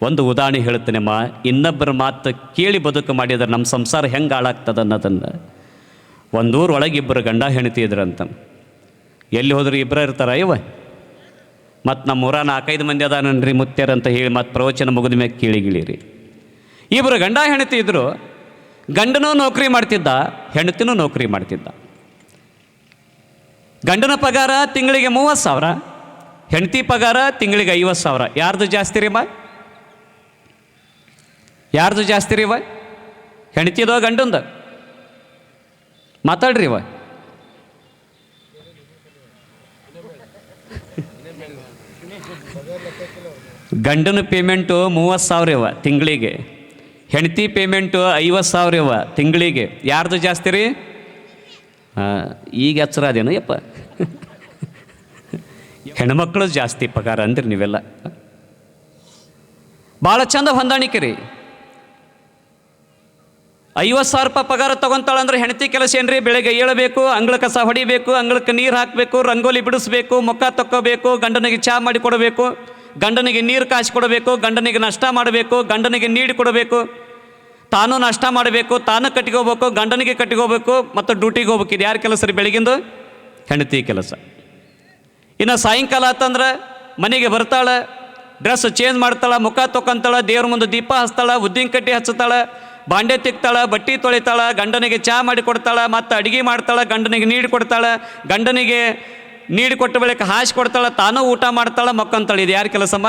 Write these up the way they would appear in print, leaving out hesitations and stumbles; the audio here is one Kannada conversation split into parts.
ಒಂದು ಉದಾಹರಣೆ ಹೇಳ್ತೇನೆಮ್ಮ, ಇನ್ನೊಬ್ಬರ ಮಾತು ಕೇಳಿ ಬದುಕು ಮಾಡಿದ್ರೆ ನಮ್ಮ ಸಂಸಾರ ಹೆಂಗೆ ಹಾಳಾಗ್ತದೆ ಅನ್ನೋದನ್ನು. ಒಂದೂರು ಒಳಗೆ ಇಬ್ಬರು ಗಂಡ ಹೆಂಡತಿ ಇದ್ರಂತ. ಎಲ್ಲಿ ಹೋದ್ರು ಇಬ್ಬರು ಇರ್ತಾರ ಇವ. ಮತ್ತು ನಮ್ಮ ಊರ 4-5 ಮಂದಿ ಅದಾನನ್ರಿ ಮುತ್ಯಾರಂತ ಹೇಳಿ ಮತ್ತು ಪ್ರವಚನ ಮುಗಿದ ಮ್ಯಾಗ ಕೇಳಿಗಿಳಿರಿ. ಇಬ್ಬರು ಗಂಡ ಹೆಂಡತಿ ಇದ್ದರು. ಗಂಡನೂ ನೌಕರಿ ಮಾಡ್ತಿದ್ದ, ಹೆಂಡತಿನೂ ನೌಕರಿ ಮಾಡ್ತಿದ್ದ. ಗಂಡನ ಪಗಾರ ತಿಂಗಳಿಗೆ 30,000, ಹೆಂಡತಿ ಪಗಾರ ತಿಂಗಳಿಗೆ 50,000. ಯಾರ್ದು ಜಾಸ್ತಿ ರೀ ಯಾರ್ದು ಜಾಸ್ತಿ ರೀ ಹೆಂಡತಿದೋ ಗಂಡಂದು? ಮಾತಾಡ್ರಿ ಗಂಡನ ಪೇಮೆಂಟು 30,000 ತಿಂಗಳಿಗೆ, ಹೆಂಡತಿ ಪೇಮೆಂಟು 50,000 ತಿಂಗಳಿಗೆ. ಯಾರ್ದು ಜಾಸ್ತಿ ರೀ? ಈಗ ಎಚ್ಚರ ಅದೇನು ಯಪ್ಪ? ಹೆಣ್ಮಕ್ಳು ಜಾಸ್ತಿ ಪಗಾರ ಅಂದ್ರಿ ನೀವೆಲ್ಲ. ಭಾಳ ಚಂದ ಹೊಂದಾಣಿಕೆ ರೀ. 50,000 ರೂಪಾಯಿ ಪಗಾರ ತೊಗೊತಾಳಂದ್ರೆ ಹೆಂಡತಿ ಕೆಲಸ ಏನ್ರಿ? ಬೆಳಗ್ಗೆ ಏಳಬೇಕು, ಅಂಗಳ ಕಸ ಹೊಡಿಬೇಕು, ಅಂಗಳಕ್ಕೆ ನೀರು ಹಾಕಬೇಕು, ರಂಗೋಲಿ ಬಿಡಿಸ್ಬೇಕು, ಮುಖ ತಕ್ಕೋಬೇಕು, ಗಂಡನಿಗೆ ಚಹಾ ಮಾಡಿ ಕೊಡಬೇಕು, ಗಂಡನಿಗೆ ನೀರು ಕಾಸಿ ಕೊಡಬೇಕು, ಗಂಡನಿಗೆ ನಾಷ್ಟ ಮಾಡಬೇಕು, ಗಂಡನಿಗೆ ನೀಡಿ ಕೊಡಬೇಕು, ತಾನು ನಾಷ್ಟ ಮಾಡಬೇಕು, ತಾನು ಕಟ್ಕೋಬೇಕು, ಗಂಡನಿಗೆ ಕಟ್ಕೋಬೇಕು, ಮತ್ತು ಡ್ಯೂಟಿಗೆ ಹೋಗ್ಬೇಕು. ಇದು ಯಾರು ಕೆಲಸ ರೀ? ಬೆಳಗಿಂದು ಹೆಂಡತಿ ಕೆಲಸ. ಇನ್ನು ಸಾಯಂಕಾಲ ಆತಂದ್ರೆ ಮನೆಗೆ ಬರ್ತಾಳೆ, ಡ್ರೆಸ್ ಚೇಂಜ್ ಮಾಡ್ತಾಳೆ, ಮುಖ ತೊಗೊಂತಾಳೆ, ದೇವ್ರ ಮುಂದೆ ದೀಪ ಹಚ್ತಾಳೆ, ಉದ್ದಿನ ಕಡ್ಡಿ ಹಚ್ಚುತ್ತಾಳೆ, ಬಾಂಡೆ ತಿಕ್ತಾಳೆ, ಬಟ್ಟೆ ತೊಳಿತಾಳೆ, ಗಂಡನಿಗೆ ಚಹಾ ಮಾಡಿ ಕೊಡ್ತಾಳೆ, ಮತ್ತು ಅಡುಗೆ ಮಾಡ್ತಾಳೆ, ಗಂಡನಿಗೆ ನೀಡಿ ಕೊಡ್ತಾಳೆ, ಗಂಡನಿಗೆ ನೀಡಿ ಕೊಟ್ಟ ಬಳಿಕ ಹಾಸಿ ಕೊಡ್ತಾಳೆ, ತಾನೂ ಊಟ ಮಾಡ್ತಾಳೆ, ಮಕ್ಕಂತಾಳೆ. ಇದು ಯಾರ ಕೆಲಸಮ್ಮ?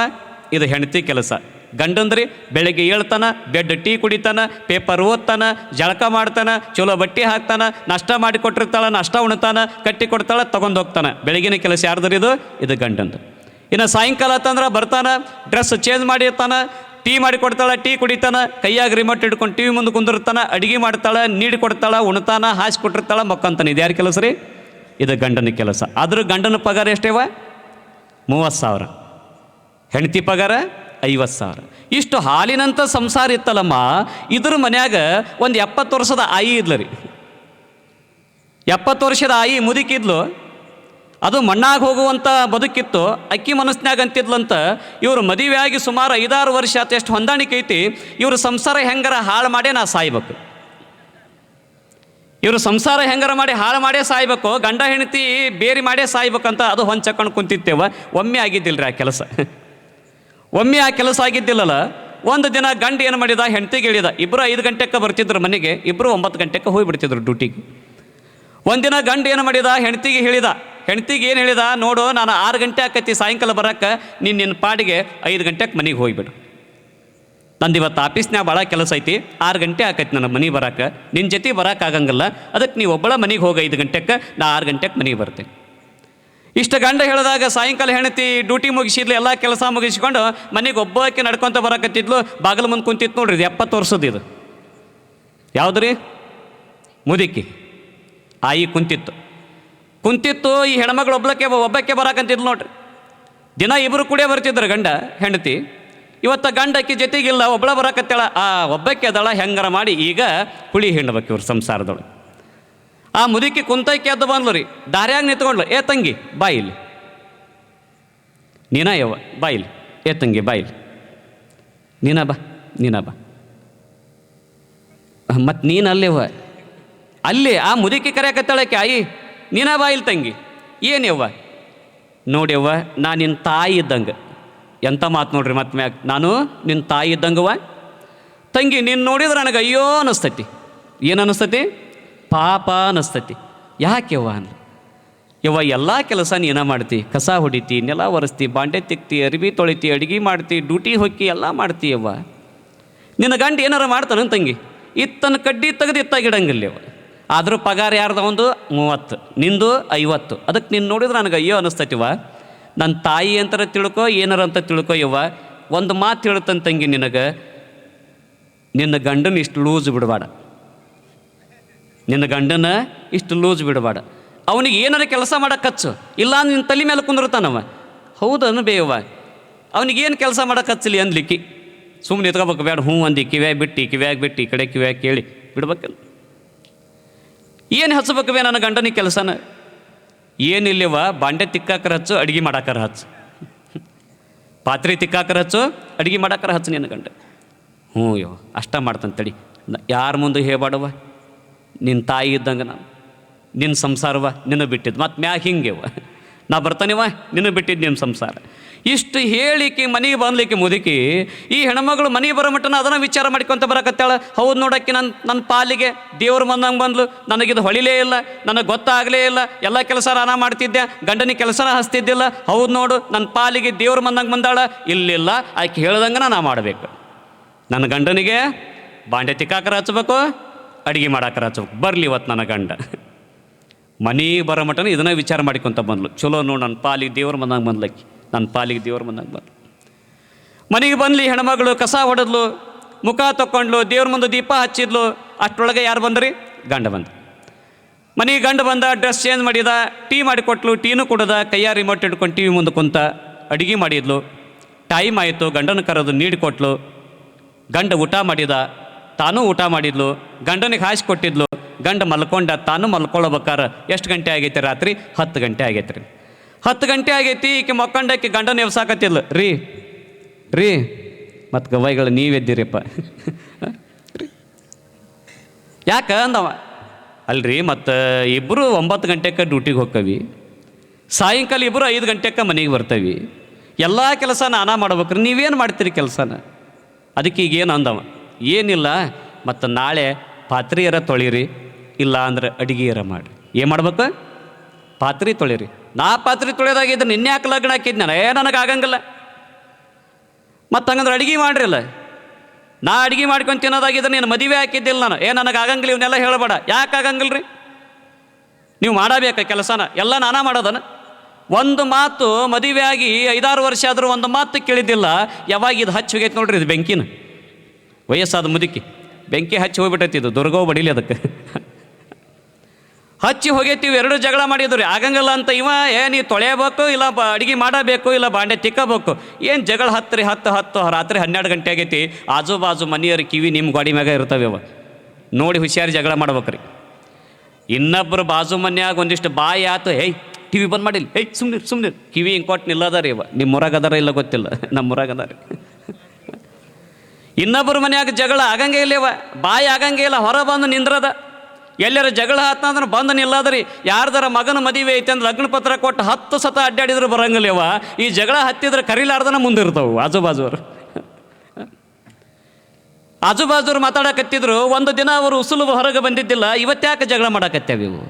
ಇದು ಹೆಂಡತಿ ಕೆಲಸ. ಗಂಡಂದ್ರಿ ಬೆಳಗ್ಗೆ ಏಳ್ತಾನೆ, ಬೆಡ್ ಟೀ ಕುಡಿತಾನೆ, ಪೇಪರ್ ಓದ್ತಾನೆ, ಜಳಕ ಮಾಡ್ತಾನೆ, ಚಲೋ ಬಟ್ಟೆ ಹಾಕ್ತಾನೆ, ನಾಷ್ಟ ಮಾಡಿ ಕೊಟ್ಟಿರ್ತಾಳೆ, ನಾಷ್ಟ ಉಣ್ತಾನೆ, ಕಟ್ಟಿ ಕೊಡ್ತಾಳೆ, ತೊಗೊಂಡು ಹೋಗ್ತಾನೆ. ಬೆಳಗಿನ ಕೆಲಸ ಯಾರ್ದ್ರಿ ಇದು? ಇದು ಗಂಡಂದು. ಇನ್ನು ಸಾಯಂಕಾಲ ಅಂತಂದ್ರೆ ಬರ್ತಾನೆ, ಡ್ರೆಸ್ ಚೇಂಜ್ ಮಾಡಿರ್ತಾನೆ, ಟೀ ಮಾಡಿ ಕೊಡ್ತಾಳೆ, ಟೀ ಕುಡಿತಾನೆ, ಕೈಯಾಗ ರಿಮೋಟ್ ಹಿಡ್ಕೊಂಡು ಟಿ ವಿ ಮುಂದೆ ಕುಂದಿರ್ತಾನೆ, ಅಡುಗೆ ಮಾಡ್ತಾಳೆ, ನೀಡಿ ಕೊಡ್ತಾಳೆ, ಉಣ್ತಾನೆ, ಹಾಸಿ ಕೊಟ್ಟಿರ್ತಾಳೆ, ಮಕ್ಕಂತಾನೆ. ಇದು ಯಾರ ಕೆಲಸ ರೀ? ಇದು ಗಂಡನ ಕೆಲಸ. ಆದರೂ ಗಂಡನ ಪಗಾರ ಎಷ್ಟೇವ? 30,000. ಹೆಂಡತಿ ಪಗಾರ 50,000. ಇಷ್ಟು ಹಾಲಿನಂಥ ಸಂಸಾರ ಇತ್ತಲ್ಲಮ್ಮ. ಇದ್ರ ಮನ್ಯಾಗ ಒಂದು 70 ವರ್ಷದ ಆಯಿ ಇದ್ಲು ರೀ. 70 ವರ್ಷದ ಆಯಿ ಮುದುಕಿದ್ಲು. ಅದು ಮಣ್ಣಾಗ ಹೋಗುವಂಥ ಬದುಕಿತ್ತು. ಅಕ್ಕಿ ಮನಸ್ಸಿನಾಗ ಅಂತಿದ್ಲಂತ, ಇವರು ಮದುವೆ ಆಗಿ ಸುಮಾರು 5-6 ವರ್ಷ ಆತ, ಎಷ್ಟು ಹೊಂದಾಣಿಕೆ ಐತಿ, ಇವರು ಸಂಸಾರ ಹೆಂಗಾರ ಹಾಳು ಮಾಡೇ ನಾ ಸಾಯ್ಬೇಕು, ಇವರು ಸಂಸಾರ ಹೆಂಗಾರ ಮಾಡಿ ಹಾಳು ಮಾಡೇ ಸಾಯ್ಬೇಕು, ಗಂಡ ಹೆಂಡತಿ ಬೇರೆ ಮಾಡೇ ಸಾಯ್ಬೇಕಂತ ಅದು ಹೊಂಚಕೊಂಡು ಕುಂತಿತ್ತೇವ. ಒಮ್ಮೆ ಆಗಿದ್ದಿಲ್ಲ ರೀ ಆ ಕೆಲಸ. ಒಮ್ಮೆ ಆ ಕೆಲಸ ಆಗಿದ್ದಿಲ್ಲಲ್ಲ. ಒಂದು ದಿನ ಗಂಡ ಏನು ಮಾಡಿದ, ಹೆಂಡತಿಗೆ ಹೇಳಿದ. ಇಬ್ಬರು 5 ಗಂಟೆಗೆ ಬರ್ತಿದ್ರು ಮನೆಗೆ, ಇಬ್ಬರು 9 ಗಂಟೆಗೆ ಹೋಗಿಬಿಡ್ತಿದ್ರು ಡ್ಯೂಟಿಗೆ. ಒಂದಿನ ಗಂಡ ಏನು ಮಾಡಿದ, ಹೆಂಡತಿಗೆ ಹೇಳಿದ. ಹೆಂಡತಿಗೆ ಏನು ಹೇಳಿದ, ನೋಡು ನಾನು 6 ಗಂಟೆ ಆಕೈತಿ ಸಾಯಂಕಾಲ ಬರೋಕ್ಕೆ, ನಿನ್ನ ಪಾಡಿಗೆ 5 ಗಂಟೆಗೆ ಮನೆಗೆ ಹೋಗಿಬಿಡು. ನಂದು ಇವತ್ತು ಆಫೀಸ್ನಾಗ ಭಾಳ ಕೆಲಸ ಐತಿ, 6 ಗಂಟೆ ಆಕೈತಿ ನನ್ನ ಮನೆಗೆ ಬರೋಕ್ಕೆ, ನಿನ್ನ ಜೊತೆ ಬರೋಕ್ಕಾಗಂಗಿಲ್ಲ, ಅದಕ್ಕೆ ನೀವು ಒಬ್ಬಳ ಮನೆಗೆ ಹೋಗಿ 5 ಗಂಟೆಗೆ, ನಾ 6 ಗಂಟೆಗೆ ಮನೆಗೆ ಬರ್ತೇನೆ. ಇಷ್ಟು ಗಂಡ ಹೇಳಿದಾಗ ಸಾಯಂಕಾಲ ಹೆಂಡತಿ ಡ್ಯೂಟಿ ಮುಗಿಸಿದ್ಲು, ಎಲ್ಲ ಕೆಲಸ ಮುಗಿಸ್ಕೊಂಡು ಮನೆಗೆ ಒಬ್ಬಕ್ಕೆ ನಡ್ಕೊತ ಬರಕತ್ತಿದ್ಲು. ಬಾಗಿಲು ಮುಂದೆ ಕುಂತಿತ್ತು ನೋಡ್ರಿ. ಇದು 70 ವರ್ಷದ ಇದು ಯಾವುದು ರೀ? ಮುದುಕಿ ಆಯಿ ಕುಂತಿತ್ತು. ಈ ಹೆಣ್ಮಗಳು ಒಬ್ಬಕ್ಕೆ ಬರಾಕಂತಿದ್ಲು ನೋಡ್ರಿ. ದಿನ ಇಬ್ಬರು ಕೂಡೇ ಬರ್ತಿದ್ರು ಗಂಡ ಹೆಂಡತಿ. ಇವತ್ತು ಗಂಡ ಅಕ್ಕಿ ಜೊತೆಗಿಲ್ಲ, ಒಬ್ಬಳ ಬರಾಕತ್ತಾಳ. ಆ ಒಬ್ಬಕ್ಕೆ ಅದಳ ಹೆಂಗಾರ ಮಾಡಿ ಈಗ ಹುಳಿ ಹಿಂಡ್ಬೇಕು ಇವ್ರ ಸಂಸಾರದೊಳಗೆ. ಆ ಮುದುಕಿ ಕುಂತಕ್ಕೆ ಎದ್ದು ಬಂದ್ಲು ರೀ. ದಾರ್ಯಾಗ ನಿಂತ್ಕೊಂಡ್ಲು. ಏ ತಂಗಿ ಬಾಯಿಲಿ, ನೀನ ಯವ್ವ ಬಾಯಿಲಿ, ಏ ತಂಗಿ ಬಾಯಿಲಿ, ನೀನ ಬಾ ಮತ್ತು ನೀನು ಅಲ್ಲೇವ ಅಲ್ಲಿ ಆ ಮುದುಕಿ ಕರೆಯಕತ್ತಾಳಕ್ಕೆ. ಆಯಿ ನೀನ ಬಾಯಿಲ್ ತಂಗಿ. ಏನ್ಯವ್ವ? ನೋಡ್ಯವ್ವ, ನಾ ನಿನ್ನ ತಾಯಿ ಇದ್ದಂಗೆ. ಎಂಥ ಮಾತು ನೋಡ್ರಿ. ಮತ್ತೆ ಮ್ಯಾಗ ನಾನು ನಿನ್ನ ತಾಯಿ ಇದ್ದಂಗವ್ವ. ತಂಗಿ ನೀನು ನೋಡಿದ್ರೆ ನನಗೆ ಅಯ್ಯೋ ಅನ್ನಿಸ್ತೈತಿ. ಏನು ಅನ್ನಿಸ್ತೈತಿ? ಪಾಪ ಅನ್ನಿಸ್ತೈತಿ. ಯಾಕೆವ್ವ ಅಂದ. ಯವ್ವ ಎಲ್ಲ ಕೆಲಸ ನೀನ ಮಾಡ್ತಿ, ಕಸ ಹೊಡಿತಿ, ನೆಲ ಒರೆಸ್ತಿ, ಬಾಂಡೆ ತಿಕ್ತಿ, ಅರಿವಿ ತೊಳಿತಿ, ಅಡುಗೆ ಮಾಡ್ತಿ, ಡ್ಯೂಟಿ ಹೋಗಿ ಎಲ್ಲ ಮಾಡ್ತೀಯವ್ವ. ನಿನ್ನ ಗಂಡ ಏನಾರ ಮಾಡ್ತಾನ ತಂಗಿ? ಇತ್ತನ ಕಡ್ಡಿ ತೆಗೆದು ಇತ್ತಾಗಿಡಂಗಿಲ್ಲವ್ವ. ಆದರೂ ಪಗಾರ ಯಾರ್ದ? ಒಂದು 30, ನಿಂದು 50. ಅದಕ್ಕೆ ನೀನು ನೋಡಿದ್ರೆ ನನಗೆ ಅಯ್ಯೋ ಅನ್ನಿಸ್ತೈತಿವ. ನನ್ನ ತಾಯಿ ಅಂತಾರ ತಿಳ್ಕೊ, ಏನಾರ ಅಂತ ತಿಳ್ಕೊ ಯವ್ವ. ಒಂದು ಮಾತು ಹೇಳ್ತಾನೆ ತಂಗಿ ನಿನಗೆ, ನಿನ್ನ ಗಂಡನ ಇಷ್ಟು ಲೂಸ್ ಬಿಡಬೇಡ. ನಿನ್ನ ಗಂಡನ ಇಷ್ಟು ಲೂಸ್ ಬಿಡಬೇಡ. ಅವನಿಗೆ ಏನಾರ ಕೆಲಸ ಮಾಡೋಕೆ ಹಚ್ಚು, ಇಲ್ಲ ನಿನ್ನ ತಲೆ ಮೇಲೆ ಕುಂದಿರ್ತಾನವ. ಹೌದು ಅನ್ಬೇಯವ್ವ. ಅವನಿಗೇನು ಕೆಲಸ ಮಾಡೋಕೆ ಹಚ್ಚಲಿ ಅಂದ್ಲಿಕ್ಕಿ. ಸುಮ್ಮನೆ ಎತ್ಕೋಬೇಕು ಬೇಡ. ಹ್ಞೂ ಅಂದು ಕಿವ್ಯಾಗ ಬಿಟ್ಟು ಈ ಕಡೆ ಕಿವ್ಯಾಗ ಕೇಳಿ ಬಿಡ್ಬೇಕಲ್ಲ. ಏನು ಹಚ್ಚಬೇಕು ಬೇ ನನ್ನ ಗಂಡನಿಗೆ ಕೆಲಸನ? ಏನಿಲ್ಲವ, ಬಾಂಡೆ ತಿಕ್ಕಾಕರ ಹಚ್ಚು, ಅಡುಗೆ ಮಾಡಾಕರ ಹಚ್ಚು. ಪಾತ್ರೆ ತಿಕ್ಕಾಕರ ಹಚ್ಚು, ಅಡುಗೆ ಮಾಡಾಕರ ಹಚ್ಚು ನಿನ್ನ ಗಂಡ. ಹ್ಞೂ ಯೋ ಅಷ್ಟ ಮಾಡ್ತಾನೆ ತಡಿ, ಯಾರ ಮುಂದೆ ಹೇಳ್ಬಾಡವ, ನಿನ್ನ ತಾಯಿ ಇದ್ದಂಗೆ ನಾನು, ನಿನ್ನ ಸಂಸಾರವ ನಿನ್ನ ಬಿಟ್ಟಿದ್ದು, ಮತ್ತು ಮ್ಯಾಗ ಹಿಂಗೆವ ನಾ ಬರ್ತಾನಿವ ನಿನ್ನ ಬಿಟ್ಟಿದ್ದು ನಿಮ್ಮ ಸಂಸಾರ. ಇಷ್ಟು ಹೇಳಿಕೆ ಮನೆಗೆ ಬಂದ್ಲಿಕ್ಕೆ ಮುದುಕಿ ಈ ಹೆಣ್ಮಗಳು ಮನೆಗೆ ಬರೋ ಮಟ್ಟನ ಅದನ್ನು ವಿಚಾರ ಮಾಡ್ಕೊತ ಬರಕತ್ತಾಳ. ಹೌದು ನೋಡಕ್ಕೆ ನನ್ನ ಪಾಲಿಗೆ ದೇವ್ರ ಬಂದಂಗೆ ಬಂದ್ಲು, ನನಗಿದು ಹೊಳಿಲೇ ಇಲ್ಲ, ನನಗೆ ಗೊತ್ತಾಗಲೇ ಇಲ್ಲ, ಎಲ್ಲ ಕೆಲಸ ನಾನು ಮಾಡ್ತಿದ್ದೆ, ಗಂಡನಿಗೆ ಕೆಲಸನ ಹಚ್ತಿದ್ದಿಲ್ಲ. ಹೌದು ನೋಡು ನನ್ನ ಪಾಲಿಗೆ ದೇವ್ರ ಬಂದಂಗೆ ಬಂದಾಳ. ಇಲ್ಲಿಲ್ಲ, ಆಕೆ ಹೇಳ್ದಂಗೆ ನಾ ಮಾಡಬೇಕು. ನನ್ನ ಗಂಡನಿಗೆ ಬಾಂಡೆ ತಿಕ್ಕಾಕರ ಹಚ್ಬೇಕು, ಅಡುಗೆ ಮಾಡಾಕರ ಹಚ್ಬೇಕು, ಬರಲಿ ಇವತ್ತು ನನ್ನ ಗಂಡ. ಮನೆಗೆ ಬರೋ ಮಟನ ಇದನ್ನ ವಿಚಾರ ಮಾಡ್ಕೊತ ಬಂದ್ಲು. ಚಲೋ ನೋಡಿ ನನ್ನ ಪಾಲಿಗೆ ದೇವ್ರ ಬಂದಂಗೆ ಬಂದ್ಲಕ್ಕಿ, ನನ್ನ ಪಾಲಿಗೆ ದೇವ್ರ ಬಂದಂಗೆ ಬಂದ್ಲು. ಮನೆಗೆ ಬಂದ್ಲಿ ಹೆಣ್ಮಗಳು, ಕಸ ಹೊಡೆದ್ಲು, ಮುಖ ತಕ್ಕೊಂಡ್ಲು, ದೇವ್ರ ಮುಂದೆ ದೀಪ ಹಚ್ಚಿದ್ಲು. ಅಷ್ಟರೊಳಗೆ ಯಾರು ಬಂದ್ರಿ? ಗಂಡ ಬಂದ. ಮನೆಗೆ ಗಂಡ ಬಂದ, ಡ್ರೆಸ್ ಚೇಂಜ್ ಮಾಡಿದ, ಟೀ ಮಾಡಿಕೊಟ್ಲು, ಟೀನು ಕುಡ್ದ, ಕೈಯ ರಿಮೋಟ್ ಹಿಡ್ಕೊಂಡು ಟಿ ವಿ ಮುಂದೆ ಕುಂತ ಅಡುಗೆ ಮಾಡಿದ್ಲು. ಟೈಮ್ ಆಯಿತು, ಗಂಡನ ಕರೆದು ನೀಡಿಕೊಟ್ಲು. ಗಂಡ ಊಟ ಮಾಡಿದ, ತಾನೂ ಊಟ ಮಾಡಿದ್ಲು, ಗಂಡನಿಗೆ ಹಾಯಿಸ್ಕೊಟ್ಟಿದ್ಲು. ಗಂಡ ಮಲ್ಕೊಂಡ, ತಾನು ಮಲ್ಕೊಳ್ಳೋಬೇಕಾರ ಎಷ್ಟು ಗಂಟೆ ಆಗೈತೆ? ರಾತ್ರಿ 10 ಗಂಟೆ ಆಗೈತೆ ರೀ. 10 ಗಂಟೆ ಆಗೈತಿ. ಈಕೆ ಮಕ್ಕೊಂಡಕ್ಕೆ ಗಂಡನ ಎವ್ಸಾಕತ್ತಿದ್ಲು. ರೀ ಮತ್ತು ಗವಾಯಿಗಳು ನೀವೆದ್ದಿರಿಪ್ಪ ಯಾಕೆ ಅಂದವ. ಅಲ್ರಿ ಮತ್ತು ಇಬ್ಬರು 9 ಗಂಟೆಗೆ ಡ್ಯೂಟಿಗೆ ಹೋಗ್ಕವಿ, ಸಾಯಂಕಾಲ ಇಬ್ಬರು 5 ಗಂಟೆಗೆ ಮನೆಗೆ ಬರ್ತೇವೆ, ಎಲ್ಲ ಕೆಲಸ ನಾನಾ ಮಾಡ್ಬೇಕ್ರಿ, ನೀವೇನು ಮಾಡ್ತೀರಿ ಕೆಲಸನ? ಅದಕ್ಕೆ ಈಗೇನು ಅಂದವ, ಏನಿಲ್ಲ ಮತ್ತು ನಾಳೆ ಪಾತ್ರೆಯರ ತೊಳಿರಿ, ಇಲ್ಲ ಅಂದ್ರೆ ಅಡುಗೆಯರ ಮಾಡಿರಿ. ಏನು ಮಾಡ್ಬೇಕು? ಪಾತ್ರೆ ತೊಳಿರಿ. ನಾ ಪಾತ್ರೆ ತೊಳೆಯೋದಾಗಿದ್ರೆ ನಿನ್ನೆ ಯಾಕೆ ಲಗ್ನ ಹಾಕಿದ್ ನಾನು? ನನಗೆ ಆಗಂಗಿಲ್ಲ. ಮತ್ತು ಹಂಗಂದ್ರೆ ಅಡುಗೆ ಮಾಡ್ರಿಲ್ಲ. ನಾ ಅಡುಗೆ ಮಾಡ್ಕೊಂಡು ತಿನ್ನೋದಾಗಿದ್ರೆ ನೀನು ಮದುವೆ ಹಾಕಿದ್ದಿಲ್ಲ ನಾನು. ನನಗೆ ಆಗಂಗಿಲ್ಲ, ಇವನ್ನೆಲ್ಲ ಹೇಳಬೇಡ. ಯಾಕೆ ಆಗಂಗಿಲ್ಲ ರೀ? ನೀವು ಮಾಡಬೇಕು ಕೆಲಸನ, ಎಲ್ಲ ನಾನಾ ಮಾಡೋದನ. ಒಂದು ಮಾತು ಮದುವೆ ಆಗಿ 5-6 ವರ್ಷ ಆದರೂ ಒಂದು ಮಾತು ಕೇಳಿದ್ದಿಲ್ಲ. ಯಾವಾಗ ಇದು ಹಚ್ಚಿ ಹೋಗೈತೆ ನೋಡ್ರಿ, ಇದು ಬೆಂಕಿನ. ವಯಸ್ಸಾದ ಮುದುಕಿ ಬೆಂಕಿ ಹಚ್ಚಿ ಹೋಗ್ಬಿಟ್ಟೈತಿ, ಇದು ದುರ್ಗವು ಬಡಿಲಿ ಅದಕ್ಕೆ ಹಚ್ಚಿ ಹೋಗೈತಿವಿ. 2 ಜಗಳ ಮಾಡಿದ್ರು ರೀ. ಆಗಂಗಿಲ್ಲ ಅಂತ ಇವ, ನೀ ತೊಳೆಯಬೇಕು, ಇಲ್ಲ ಅಡುಗೆ ಮಾಡಬೇಕು, ಇಲ್ಲ ಬಾಂಡೆ ತಿಕ್ಕಬೇಕು. ಏನು ಜಗಳ ಹತ್ತು ರಾತ್ರಿ 12 ಗಂಟೆ ಆಗೈತಿ. ಆಜು ಬಾಜು ಮನೆಯವ್ರ ಕಿವಿ ನಿಮ್ಮ ಗಾಡಿ ಮ್ಯಾಗ ಇರ್ತವೆ ಅವ, ನೋಡಿ ಹುಷಾರಿ ಜಗಳ ಮಾಡ್ಬೇಕ್ರಿ. ಇನ್ನೊಬ್ಬರು ಬಾಜು ಮನ್ಯಾಗ ಒಂದಿಷ್ಟು ಬಾಯಿ ಆತು, ಟಿ ವಿ ಬಂದ್ ಮಾಡಿಲ್ಲ, ಸುಮ್ಮನೆ ಕಿವಿ ಹಿಂಗೆ ಕೊಟ್ಟು ನಿಲ್ಲದ ರೀ. ನಿಮ್ಮ ಊರಾಗ ಅದಾರ ಇಲ್ಲ ಗೊತ್ತಿಲ್ಲ, ನಮ್ಮ ಊರಾಗ ಅದಾರ. ಇನ್ನೊಬ್ಬರು ಮನ್ಯಾಗ ಜಗಳ ಆಗಂಗೇ ಇಲ್ಲವ, ಬಾಯಿ ಆಗಂಗೇ ಇಲ್ಲ, ಹೊರ ಬಂದು ನಿಂದ್ರದ. ಎಲ್ಲರ ಜಗಳ ಆತಂದ್ರೆ ಬಂದು ನಿಲ್ಲದ್ರಿ. ಯಾರ್ದಾರ ಮಗನ ಮದುವೆ ಐತೆ ಅಂದ್ರೆ ಲಗ್ನ ಪತ್ರ ಕೊಟ್ಟು 10 ಸತ ಅಡ್ಡಾಡಿದ್ರು ಬರಂಗಿಲ್ಲವ. ಈ ಜಗಳ ಹತ್ತಿದ್ರೆ ಕರಿಲಾರ್ದನ ಮುಂದಿರ್ತಾವೆ ಆಜುಬಾಜುವರು. ಆಜುಬಾಜುರು ಮಾತಾಡಕತ್ತಿದ್ರು. ಒಂದು ದಿನ ಅವರು ಉಸುಲು ಹೊರಗೆ ಬಂದಿದ್ದಿಲ್ಲ. ಇವತ್ತ್ಯಾಕೆ ಜಗಳ ಮಾಡಕತ್ತೇವೆ ಇವು?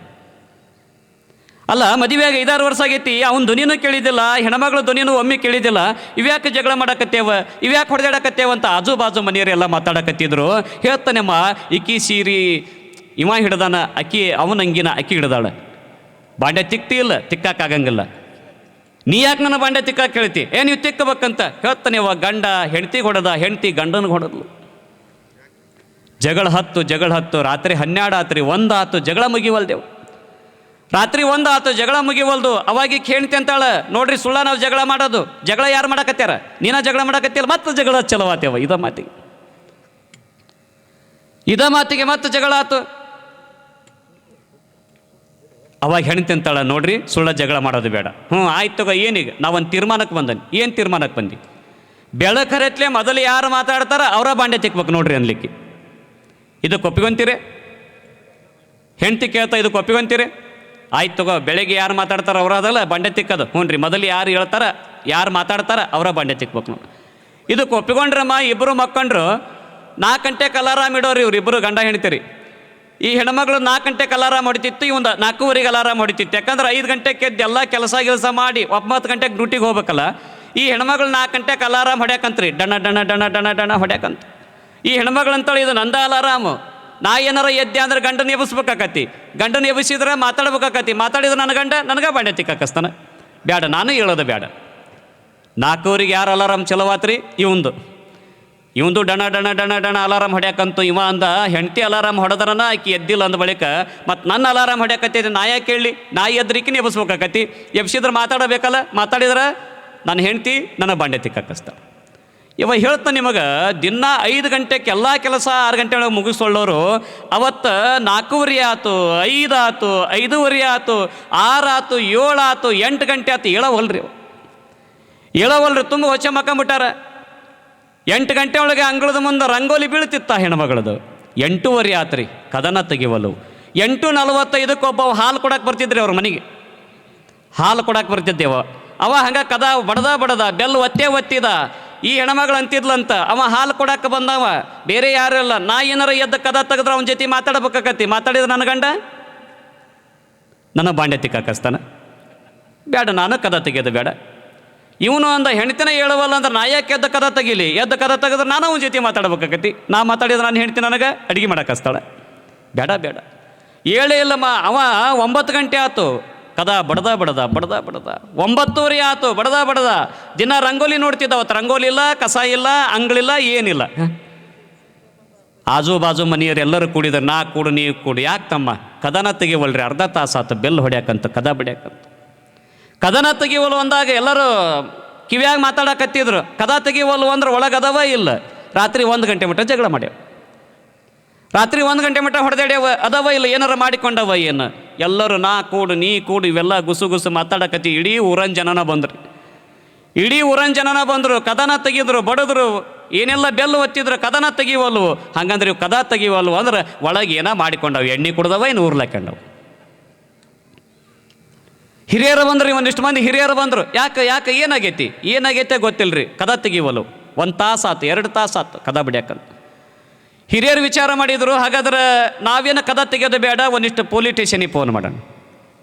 ಅಲ್ಲ, ಮದುವೆಯಾಗಿ 5-6 ವರ್ಷ ಆಗೈತಿ, ಅವನ ಧ್ವನಿನೂ ಕೇಳಿದ್ದಿಲ್ಲ, ಹೆಣ್ಮಗಳ ಧ್ವನಿನೂ ಒಮ್ಮೆ ಕೇಳಿದ್ದಿಲ್ಲ. ಇವ್ಯಾಕೆ ಜಗಳ ಮಾಡಕತ್ತೇವ, ಇವ್ಯಾಕೆ ಹೊಡೆದಾಡಕತ್ತೇವ ಅಂತ ಆಜು ಬಾಜು ಮನೆಯವರೆಲ್ಲ ಮಾತಾಡಕತ್ತಿದ್ರು. ಹೇಳ್ತಾನೆಮ್ಮ, ಇಕ್ಕಿ ಸೀರಿ ಇವ ಹಿಡ್ದಾನ, ಅಕ್ಕಿ ಅವನಂಗಿನ ಅಕ್ಕಿ ಹಿಡ್ದಾಳ, ಬಾಂಡೆ ತಿಕ್ತಿ ಇಲ್ಲ, ತಿಕ್ಕಾಗಂಗಿಲ್ಲ. ನೀ ಯಾಕೆ ನನ್ನ ಬಾಂಡೆ ತಿಕ್ಕಾಕ ಹೇಳ್ತಿ? ನೀವು ತಿಕ್ಕಬೇಕಂತ ಹೇಳ್ತಾನೆ. ಗಂಡ ಹೆಂಡ್ತಿಗೆ ಹೊಡೆದ, ಹೆಂಡ್ತಿ ಗಂಡನಿಗೆ ಹೊಡೆದ್ಲು. ಜಗಳ ಹತ್ತು ರಾತ್ರಿ 12 ಆತ್ರಿ, 1 ಆತು, ಜಗಳ ಮುಗಿವಲ್ದೇವು. ರಾತ್ರಿ 1 ಆತು, ಜಗಳ ಮುಗಿವಲ್ದು. ಅವಾಗ ಕೇಳ್ತಿ ಅಂತಾಳ, ನೋಡ್ರಿ ಸುಳ್ಳ ನಾವು ಜಗಳ ಮಾಡೋದು. ಜಗಳ ಯಾರು ಮಾಡಕತ್ಯಾರ? ನೀನ ಜಗಳ ಮಾಡಕತ್ತಿಲ್ಲ, ಮತ್ತೆ ಜಗಳ ಚಲೋ ಆತೇವ. ಇದ ಮಾತಿಗೆ ಮತ್ತೆ ಜಗಳ ಆತು. ಅವಾಗ ಹೆಣ್ತಿ ಅಂತಾಳ, ನೋಡ್ರಿ ಸುಳ್ಳ ಜಗಳ ಮಾಡೋದು ಬೇಡ. ಆಯ್ತು ತಗೋ, ಏನೀಗ ನಾವೊಂದು ತೀರ್ಮಾನಕ್ಕೆ ಬಂದನಿ. ಏನು ತೀರ್ಮಾನಕ್ಕೆ ಬಂದು? ಬೆಳಕರತ್ಲೆ ಮೊದಲು ಯಾರು ಮಾತಾಡ್ತಾರ ಅವರ ಬಾಂಡೆ ತಿಕ್ಬೇಕು ನೋಡ್ರಿ ಅನ್ಲಿಕ್ಕೆ. ಇದಕ್ಕೆ ಒಪ್ಪಿಕೊಂತೀರಿ? ಹೆಂಡ್ತಿ ಕೇಳ್ತಾ ಇದಕ್ಕೆ ಒಪ್ಪಿಕೊಂತೀರಿ? ಆಯ್ತು ತಗೋ, ಬೆಳಗ್ಗೆ ಯಾರು ಮಾತಾಡ್ತಾರ ಅವರದಲ್ಲ ಬಾಂಡೆ ತಿಕ್ಕದು. ರೀ, ಮೊದಲು ಯಾರು ಹೇಳ್ತಾರ, ಯಾರು ಮಾತಾಡ್ತಾರ ಅವರ ಬಾಂಡೆ ತಿಕ್ಬೇಕು ನೋಡಿ. ಇದಕ್ಕೆ ಒಪ್ಪಿಕೊಂಡ್ರಮ್ಮ. ಇಬ್ಬರು ಮಕ್ಕೊಂಡ್ರು. 4 ಗಂಟೆಗೆ ಅಲಾರಾಮ್ ಇಡೋರು ಇವ್ರಿಬ್ಬರು ಗಂಡ ಹೆಣ್ತೀರಿ. ಈ ಹೆಣ್ಮಗಳು 4 ಗಂಟೆಗೆ ಅಲಾರಾಮ್ ಹೊಡಿತಿತ್ತು, ಇವಂದು 4:15 ಅಲಾರಾಮ್ ಹೊಡಿತಿತ್ತು. ಯಾಕಂದ್ರೆ 5 ಗಂಟೆಗೆ ಎದ್ದು ಎಲ್ಲ ಕೆಲಸ ಮಾಡಿ 9 ಗಂಟೆಗೆ ಡ್ಯೂಟಿಗೆ ಹೋಗ್ಬೇಕಲ್ಲ. ಈ ಹೆಣ್ಮಗಳು 4 ಗಂಟೆಗೆ ಅಲಾರಾಮ್ ಹೊಡ್ಯಾಕಂತ್ರಿ, ಡಣ ಹೊಡ್ಯಾಕಂತ. ಈ ಹೆಣ್ಮಗಳಂತೇಳಿ ಇದು ನಂದ ಅಲಾರಾಮು. ನಾ ಏನಾರ ಎದ್ದೆ ಅಂದ್ರೆ ಗಂಡನ ಎಬ್ಬಿಸ್ಬೇಕಾಕತಿ. ಗಂಡನ ಎಬ್ಬಿಸಿದ್ರೆ ಮಾತಾಡ್ಬೇಕಾಕತಿ. ಮಾತಾಡಿದ್ರೆ ನನ್ನ ಗಂಡ ನನಗೆ ಬಾಂಡೆ ತಿಕ್ಕಾಕಸ್ತಾನ. ಬೇಡ, ನಾನು ಹೇಳೋದು ಬೇಡ. 4 ಯಾರು ಅಲಾರಾಮ್ ಚಲೋವಾತ್ರಿ? ಇವಂದು ಡಣ ಅಲಾರಾಮ್ ಹೊಡ್ಯಾಕಂತು. ಇವ ಅಂದ, ಹೆಂಡ್ತಿ ಅಲಾರಾಮ್ ಹೊಡೆದ್ರನ ಆಕಿ ಎದ್ದಿಲ್ಲ ಅಂದ ಬಳಿಕ ಮತ್ತು ನನ್ನ ಅಲಾರಾಮ್ ಹೊಡ್ಯಾಕತ್ತೈತಿ, ನಾ ಯಾಕೆ ಹೇಳಿ? ನಾ ಎದ್ರಿಕಿನ ಎಬ್ಬಿಸ್ಬೇಕಾಕತಿ. ಎಬ್ಸಿದ್ರೆ ಮಾತಾಡಬೇಕಲ್ಲ, ಮಾತಾಡಿದ್ರೆ ನನ್ನ ಹೆಂಡ್ತಿ ನನ್ನ ಬಾಂಡೆ ತಿಕ್ಕಾಕಸ್ತ. ಇವ ಹೇಳ್ತಾನೆ ನಿಮಗೆ, ದಿನ 5 ಗಂಟೆಗೆ ಎಲ್ಲ ಕೆಲಸ 6 ಗಂಟೆ ಒಳಗೆ ಮುಗಿಸ್ಕೊಳ್ಳೋರು ಅವತ್ತು 4:15 ಆತು, 5 ಆತು, 5:15 ಆತು, 6 ಆತು, 7 ಆತು, 8 ಗಂಟೆ ಆತು, ಹೇಳವಲ್ರಿ. ಹೇಳವಲ್ರಿ, ತುಂಬ ಹೊಚ್ಚ ಮಕ್ಕಂಬಿಟ್ಟಾರ. 8 ಗಂಟೆ ಒಳಗೆ ಅಂಗಳದ ಮುಂದೆ ರಂಗೋಲಿ ಬೀಳ್ತಿತ್ತ ಹೆಣ್ಮಗಳದು. 8:30 ಆತ್ರಿ, ಕದನ ತೆಗಿವಲ್ಲು. 8:45 ಒಬ್ಬ ಹಾಲು ಕೊಡಕ್ಕೆ ಬರ್ತಿದ್ರಿ ಅವ್ರ ಮನೆಗೆ. ಹಾಲು ಕೊಡಕ್ಕೆ ಬರ್ತಿದ್ದೇವ. ಅವ ಹಂಗೆ ಕದ ಬಡದ ಬೆಲ್ ಒತ್ತಿದ. ಈ ಹೆಣ್ಮಗಳು ಅಂತಿದ್ಲಂತ, ಅವ ಹಾಲು ಕೊಡಕ್ಕೆ ಬಂದವ, ಬೇರೆ ಯಾರು ಇಲ್ಲ. ನಾ ಏನಾರ ಎದ್ದು ಕದ ತೆಗೆದ್ರೆ ಅವನ ಜೊತೆ ಮಾತಾಡ್ಬೇಕಾಕತಿ. ಮಾತಾಡಿದ್ರೆ ನನ್ನ ಗಂಡ ನನ್ನ ಬಾಂಡೆ ತಿಕ್ಕಾಕಸ್ತಾನ. ಬೇಡ, ನಾನು ಕದ ತೆಗೆಯೋದು ಬೇಡ. ಇವನು ಅಂದ ಹೆಣ್ತಿನ ಹೇಳುವಲ್ಲ ಅಂದ್ರೆ ನಾ ಯಾಕೆ ಎದ್ದು ಕದ ತೆಗೀಲಿ? ಎದ್ದು ಕದ ತೆಗೆದ್ರೆ ನಾನು ಅವನ ಜೊತೆ ಮಾತಾಡ್ಬೇಕಾಕತಿ. ನಾ ಮಾತಾಡಿದ್ರೆ ನಾನು ಹೆಣ್ತಿ ನನಗೆ ಅಡುಗೆ ಮಾಡಕ್ಕಸ್ತಾಳೆ. ಬೇಡ ಹೇಳೇ ಇಲ್ಲಮ್ಮ. ಅವ 9 ಗಂಟೆ ಆಯ್ತು, ಕದ ಬಡದ 9:30 ಆಯ್ತು, ಬಡದ ದಿನ ರಂಗೋಲಿ ನೋಡ್ತಿದ್ದ. ಅವತ್ತು ರಂಗೋಲಿ ಇಲ್ಲ, ಕಸ ಇಲ್ಲ, ಅಂಗಳಿಲ್ಲ, ಏನಿಲ್ಲ. ಆಜು ಬಾಜು ಮನೆಯವ್ರು ಎಲ್ಲರೂ ಕೂಡಿದ್ರು. ನಾ ಕೂಡು, ನೀವು ಕೂಡು. ಯಾಕೆ ತಮ್ಮ ಕದನ ತೆಗಿವಲ್ರಿ? ಅರ್ಧ ತಾಸು ಆತು ಬೆಲ್ ಹೊಡ್ಯಾಕಂತ, ಕದ ಬಡಿಯಾಕಂತ. ಕದನ ತೆಗಿವಲ್ಲು ಅಂದಾಗ ಎಲ್ಲರೂ ಕಿವಿಯಾಗಿ ಮಾತಾಡಕತ್ತಿದ್ರು. ಕದ ತೆಗಿವಲ್ಲು ಅಂದ್ರೆ ಒಳಗೆ ಅದಾವ ಇಲ್ಲ. ರಾತ್ರಿ 1 ಗಂಟೆ ಮಟ್ಟ ಜಗಳ ಮಾಡ್ಯಾವ. ರಾತ್ರಿ 1 ಗಂಟೆ ಮಟ್ಟ ಹೊಡೆದಾಡ್ಯಾವ. ಅದಾವ ಇಲ್ಲ, ಏನಾರ ಮಾಡಿಕೊಂಡವ ಏನು? ಎಲ್ಲರೂ ನಾ ಕೂಡು, ನೀ ಕೂಡು, ಇವೆಲ್ಲ ಗುಸು ಮಾತಾಡಕತ್ತಿ. ಇಡೀ ಊರನ್ ಜನನ ಬಂದರು. ಕದನ ತೆಗಿದ್ರು, ಬಡದ್ರು, ಏನೆಲ್ಲ ಬೆಲ್ಲು ಒತ್ತಿದ್ರು. ಕದನ ತೆಗಿವಲ್ವು. ಹಂಗಂದ್ರೆ ಇವು ಕದ ತೆಗಿವಲ್ವು ಅಂದ್ರೆ ಒಳಗೆ ಏನೋ ಮಾಡಿಕೊಂಡವು. ಎಣ್ಣೆ ಕುಡ್ದವ, ಇನ್ನು ಊರ್ಲಾಕೊಂಡವು. ಹಿರಿಯರು ಬಂದ್ರಿ, ಒಂದಿಷ್ಟು ಮಂದಿ ಹಿರಿಯರು ಬಂದರು. ಯಾಕೆ ಏನಾಗೈತೆ ಗೊತ್ತಿಲ್ಲರಿ. ಕದ ತೆಗಿವಲ್ವು. 1 ತಾಸು ಆತು, 2 ತಾಸು ಆತು ಕದ ಬಿಡ್ಯಾಕಂತ. ಹಿರಿಯರು ವಿಚಾರ ಮಾಡಿದರು, ಹಾಗಾದ್ರೆ ನಾವೇನು ಕದ ತೆಗೆಯೋದು ಬೇಡ, ಒಂದಿಷ್ಟು ಪೊಲೀಸ್ ಸ್ಟೇಷನಿಗೆ ಫೋನ್ ಮಾಡೋಣ,